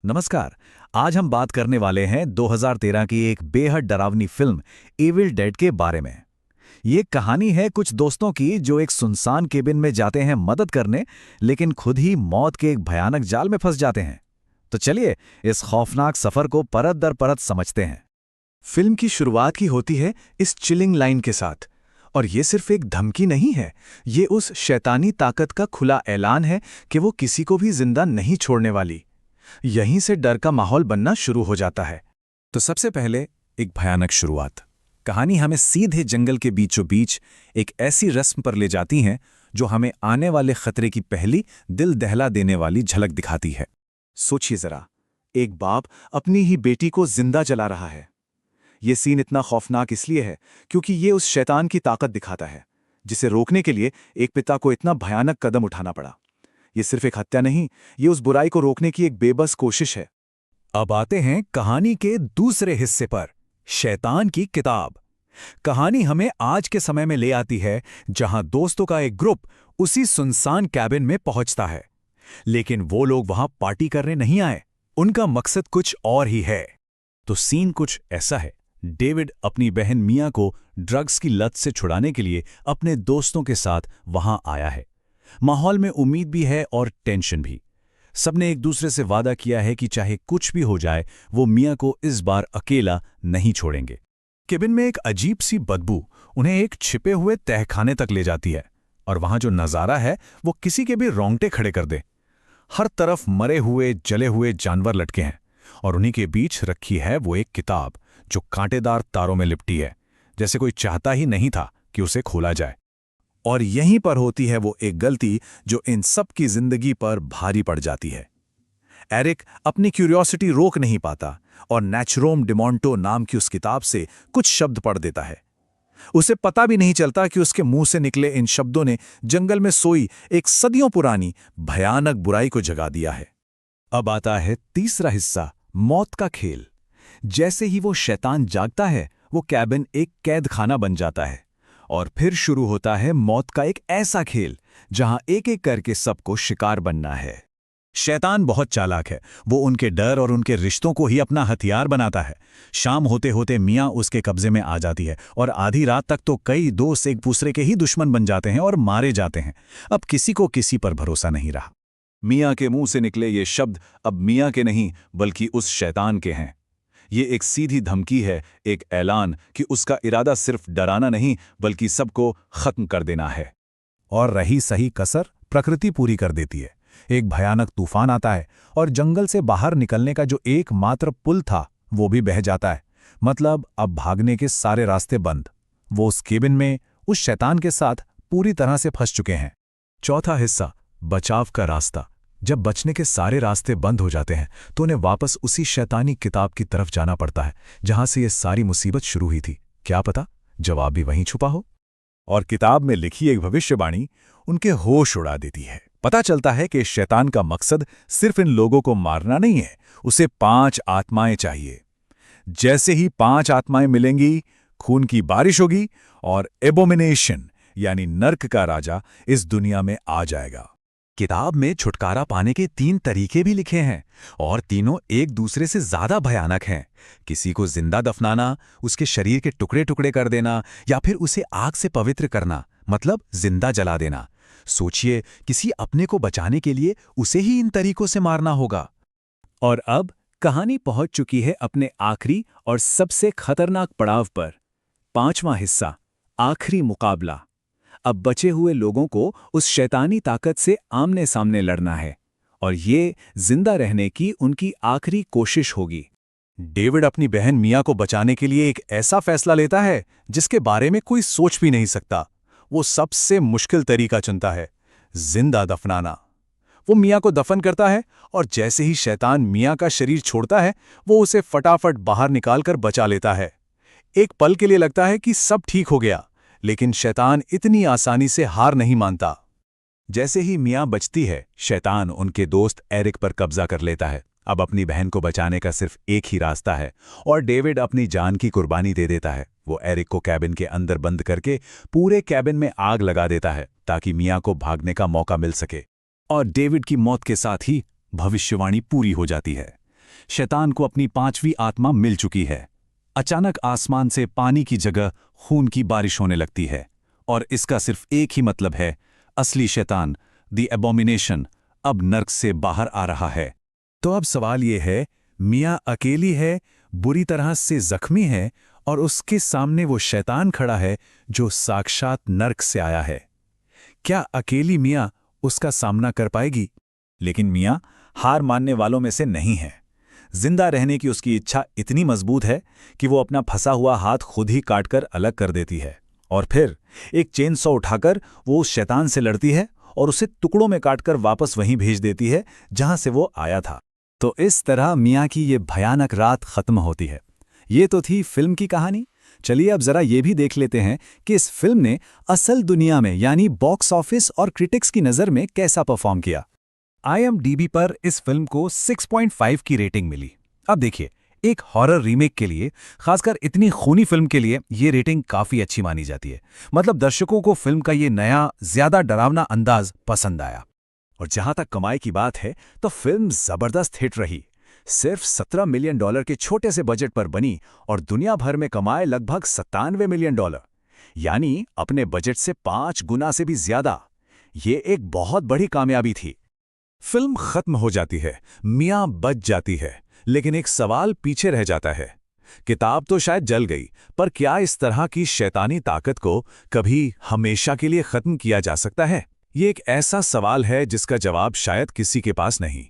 नमस्कार। आज हम बात करने वाले हैं 2013 की एक बेहद डरावनी फिल्म एविल डेड के बारे में। ये कहानी है कुछ दोस्तों की जो एक सुनसान केबिन में जाते हैं मदद करने, लेकिन खुद ही मौत के एक भयानक जाल में फंस जाते हैं। तो चलिए इस खौफनाक सफर को परत दर परत समझते हैं। फिल्म की शुरुआत की होती है इस चिलिंग लाइन के साथ। और ये सिर्फ एक धमकी नहीं है, ये उस शैतानी ताकत का खुला ऐलान है कि वो किसी को भी जिंदा नहीं छोड़ने वाली। यहीं से डर का माहौल बनना शुरू हो जाता है। तो सबसे पहले एक भयानक शुरुआत। कहानी हमें सीधे जंगल के बीचों बीच एक ऐसी रस्म पर ले जाती है जो हमें आने वाले खतरे की पहली दिल दहला देने वाली झलक दिखाती है। सोचिए जरा, एक बाप अपनी ही बेटी को जिंदा जला रहा है। ये सीन इतना खौफनाक इसलिए है क्योंकि ये उस शैतान की ताकत दिखाता है जिसे रोकने के लिए एक पिता को इतना भयानक कदम उठाना पड़ा। ये सिर्फ एक हत्या नहीं, ये उस बुराई को रोकने की एक बेबस कोशिश है। अब आते हैं कहानी के दूसरे हिस्से पर, शैतान की किताब। कहानी हमें आज के समय में ले आती है जहां दोस्तों का एक ग्रुप उसी सुनसान कैबिन में पहुंचता है। लेकिन वो लोग वहां पार्टी करने नहीं आए, उनका मकसद कुछ और ही है। तो सीन कुछ ऐसा है। डेविड अपनी बहन मिया को ड्रग्स की लत से छुड़ाने के लिए अपने दोस्तों के साथ वहां आया है। माहौल में उम्मीद भी है और टेंशन भी। सबने एक दूसरे से वादा किया है कि चाहे कुछ भी हो जाए वो मिया को इस बार अकेला नहीं छोड़ेंगे। केबिन में एक अजीब सी बदबू उन्हें एक छिपे हुए तहखाने तक ले जाती है, और वहां जो नज़ारा है वो किसी के भी रोंगटे खड़े कर दे। हर तरफ मरे हुए जले हुए जानवर लटके हैं, और उन्हीं के बीच रखी है वो एक किताब जो कांटेदार तारों में लिपटी है, जैसे कोई चाहता ही नहीं था कि उसे खोला जाए। और यहीं पर होती है वो एक गलती जो इन सब की जिंदगी पर भारी पड़ जाती है। एरिक अपनी क्यूरियोसिटी रोक नहीं पाता और नैचरोम डिमोंटो नाम की उस किताब से कुछ शब्द पढ़ देता है। उसे पता भी नहीं चलता कि उसके मुंह से निकले इन शब्दों ने जंगल में सोई एक सदियों पुरानी भयानक बुराई को जगा दिया है। अब आता है तीसरा हिस्सा, मौत का खेल। जैसे ही वो शैतान जागता है, वो कैबिन एक कैद खाना बन जाता है, और फिर शुरू होता है मौत का एक ऐसा खेल जहां एक एक करके सबको शिकार बनना है। शैतान बहुत चालाक है। वो उनके डर और उनके रिश्तों को ही अपना हथियार बनाता है। शाम होते होते मियाँ उसके कब्जे में आ जाती है, और आधी रात तक तो कई दोस्त एक दूसरे के ही दुश्मन बन जाते हैं और मारे जाते हैं। अब किसी को किसी पर भरोसा नहीं रहा। मियाँ के मुंह से निकले ये शब्द अब मियाँ के नहीं बल्कि उस शैतान के हैं। ये एक सीधी धमकी है, एक ऐलान कि उसका इरादा सिर्फ डराना नहीं बल्कि सबको खत्म कर देना है। और रही सही कसर प्रकृति पूरी कर देती है। एक भयानक तूफान आता है और जंगल से बाहर निकलने का जो एकमात्र पुल था वो भी बह जाता है। मतलब अब भागने के सारे रास्ते बंद। वो उस केबिन में उस शैतान के साथ पूरी तरह से फंस चुके हैं। चौथा हिस्सा, बचाव का रास्ता। जब बचने के सारे रास्ते बंद हो जाते हैं तो उन्हें वापस उसी शैतानी किताब की तरफ जाना पड़ता है जहां से ये सारी मुसीबत शुरू हुई थी। क्या पता जवाब भी वहीं छुपा हो। और किताब में लिखी एक भविष्यवाणी उनके होश उड़ा देती है। पता चलता है कि शैतान का मकसद सिर्फ इन लोगों को मारना नहीं है, उसे 5 आत्माएं चाहिए। जैसे ही 5 आत्माएं मिलेंगी, खून की बारिश होगी और एबोमिनेशन यानी नर्क का राजा इस दुनिया में आ जाएगा। किताब में छुटकारा पाने के 3 तरीके भी लिखे हैं, और तीनों एक दूसरे से ज्यादा भयानक हैं। किसी को जिंदा दफनाना, उसके शरीर के टुकड़े टुकड़े कर देना, या फिर उसे आग से पवित्र करना, मतलब जिंदा जला देना। सोचिए, किसी अपने को बचाने के लिए उसे ही इन तरीकों से मारना होगा। और अब कहानी पहुंच चुकी है अपने आखिरी और सबसे खतरनाक पड़ाव पर। 5वां हिस्सा, आखिरी मुकाबला। अब बचे हुए लोगों को उस शैतानी ताकत से आमने सामने लड़ना है, और ये जिंदा रहने की उनकी आखिरी कोशिश होगी। डेविड अपनी बहन मिया को बचाने के लिए एक ऐसा फैसला लेता है जिसके बारे में कोई सोच भी नहीं सकता। वो सबसे मुश्किल तरीका चुनता है, जिंदा दफनाना। वो मिया को दफन करता है, और जैसे ही शैतान मिया का शरीर छोड़ता है वो उसे फटाफट बाहर निकालकर बचा लेता है। एक पल के लिए लगता है कि सब ठीक हो गया, लेकिन शैतान इतनी आसानी से हार नहीं मानता। जैसे ही मियाँ बचती है, शैतान उनके दोस्त एरिक पर कब्जा कर लेता है। अब अपनी बहन को बचाने का सिर्फ एक ही रास्ता है, और डेविड अपनी जान की कुर्बानी दे देता है। वो एरिक को कैबिन के अंदर बंद करके पूरे कैबिन में आग लगा देता है ताकि मियाँ को भागने का मौका मिल सके। और डेविड की मौत के साथ ही भविष्यवाणी पूरी हो जाती है। शैतान को अपनी 5वीं आत्मा मिल चुकी है। अचानक आसमान से पानी की जगह खून की बारिश होने लगती है, और इसका सिर्फ एक ही मतलब है, असली शैतान, द एबोमिनेशन, अब नर्क से बाहर आ रहा है। तो अब सवाल ये है, मियाँ अकेली है, बुरी तरह से जख्मी है, और उसके सामने वो शैतान खड़ा है जो साक्षात नर्क से आया है। क्या अकेली मियाँ उसका सामना कर पाएगी? लेकिन मियाँ हार मानने वालों में से नहीं है। जिंदा रहने की उसकी इच्छा इतनी मजबूत है कि वो अपना फंसा हुआ हाथ खुद ही काटकर अलग कर देती है, और फिर एक चेनसॉ उठाकर वो उस शैतान से लड़ती है और उसे टुकड़ों में काटकर वापस वहीं भेज देती है जहां से वो आया था। तो इस तरह मियाँ की ये भयानक रात खत्म होती है। ये तो थी फिल्म की कहानी। चलिए अब जरा ये भी देख लेते हैं कि इस फिल्म ने असल दुनिया में यानी बॉक्स ऑफिस और क्रिटिक्स की नज़र में कैसा परफॉर्म किया। IMDb पर इस फिल्म को 6.5 की रेटिंग मिली। अब देखिए, एक हॉरर रीमेक के लिए, खासकर इतनी खूनी फिल्म के लिए, ये रेटिंग काफ़ी अच्छी मानी जाती है। मतलब दर्शकों को फिल्म का ये नया, ज़्यादा डरावना अंदाज पसंद आया। और जहां तक कमाई की बात है तो फिल्म जबरदस्त हिट रही। सिर्फ $17 मिलियन के छोटे से बजट पर बनी और दुनिया भर में कमाए लगभग $97 मिलियन, यानी अपने बजट से 5 गुना से भी ज्यादा। ये एक बहुत बड़ी कामयाबी थी। फिल्म खत्म हो जाती है, मियाँ बच जाती है, लेकिन एक सवाल पीछे रह जाता है। किताब तो शायद जल गई, पर क्या इस तरह की शैतानी ताकत को कभी हमेशा के लिए खत्म किया जा सकता है? ये एक ऐसा सवाल है जिसका जवाब शायद किसी के पास नहीं।